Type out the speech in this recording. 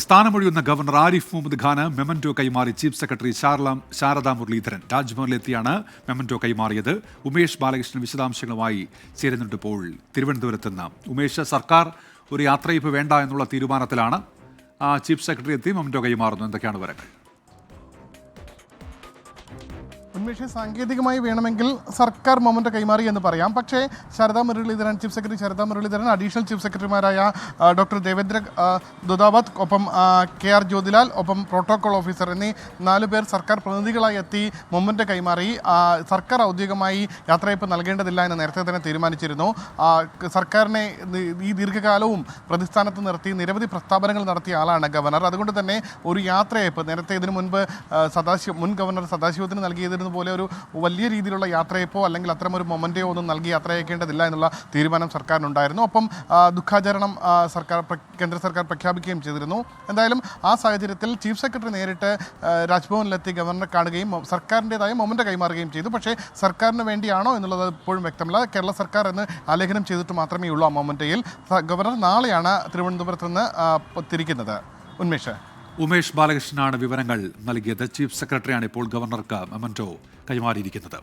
സ്ഥാനമൊഴിയുന്ന governor Arif Mohammad ഖാന് memento കൈമാറി chief secretary Sharada Muraleedharan. രാജ്ഭവനിലെത്തിയാണ് മെമന്റോ കൈമാറിയത്. ഉമേഷ് ബാലകൃഷ്ണൻ വിശദാംശങ്ങളുമായി ചേരുന്നുണ്ട് ഇപ്പോൾ തിരുവനന്തപുരത്ത് നിന്ന്. ഉമേഷ്, സർക്കാർ ഒരു യാത്രയയപ്പ് വേണ്ട എന്നുള്ള തീരുമാനത്തിലാണ്. ചീഫ് സെക്രട്ടറി എത്തി മെമന്റോ കൈമാറുന്നു. എന്തൊക്കെയാണ് വിവരങ്ങൾ? ഉന്മേഷ്, സാങ്കേതികമായി വേണമെങ്കിൽ സർക്കാർ മൊമെന്റ് കൈമാറി എന്ന് പറയാം. പക്ഷേ Sharada Muraleedharan, chief secretary Sharada Muraleedharan, additional chief സെക്രട്ടറിമാരായ ഡോക്ടർ ദേവേന്ദ്ര ദുദാവത്, ഒപ്പം KR ജ്യോതിലാൽ, ഒപ്പം പ്രോട്ടോകോൾ ഓഫീസർ എന്നീ 4 പേർ സർക്കാർ പ്രതിനിധികളായി എത്തി മൊമെന്റ് കൈമാറി. സർക്കാർ ഔദ്യോഗികമായി യാത്രയയപ്പ് നൽകേണ്ടതില്ല എന്ന് നേരത്തെ തന്നെ തീരുമാനിച്ചിരുന്നു. സർക്കാരിനെ ഈ ദീർഘകാലവും പ്രതിസ്ഥാനത്ത് നിർത്തി നിരവധി പ്രസ്താവനകൾ നടത്തിയ ആളാണ് ഗവർണർ. അതുകൊണ്ട് തന്നെ ഒരു യാത്രയയപ്പ് നേരത്തെ ഇതിനു മുൻപ് മുൻ ഗവർണർ സദാശിവത്തിന് നൽകിയതിന് പോലെ ഒരു വലിയ രീതിയിലുള്ള യാത്രയപ്പോ അല്ലെങ്കിൽ അത്തരമൊരു മൊമെന്റോ ഒന്നും നൽകി യാത്രയക്കേണ്ടതില്ല എന്നുള്ള തീരുമാനം സർക്കാരിനുണ്ടായിരുന്നു. ഒപ്പം ദുഃഖാചരണം കേന്ദ്ര സർക്കാർ പ്രഖ്യാപിക്കുകയും ചെയ്തിരുന്നു. എന്തായാലും ആ സാഹചര്യത്തിൽ ചീഫ് സെക്രട്ടറി നേരിട്ട് രാജ്ഭവനിലെത്തി ഗവർണറെ കാണുകയും സർക്കാരിൻ്റെതായ മൊമെന്റ് കൈമാറുകയും ചെയ്തു. പക്ഷേ സർക്കാരിന് വേണ്ടിയാണോ എന്നുള്ളത് ഇപ്പോഴും വ്യക്തമല്ല. കേരള സർക്കാർ എന്ന് ആലേഖനം ചെയ്തിട്ട് മാത്രമേ ഉള്ളൂ ആ മൊമെന്റയിൽ. ഗവർണർ നാളെയാണ് തിരുവനന്തപുരത്ത് നിന്ന് തിരിക്കുന്നത്. ഉമേഷ് ബാലകൃഷ്ണനാണ് വിവരങ്ങൾ നൽകിയത്. ചീഫ് സെക്രട്ടറിയാണ് ഇപ്പോൾ ഗവർണർക്ക് മെമന്റോ കൈമാറിയിരിക്കുന്നത്.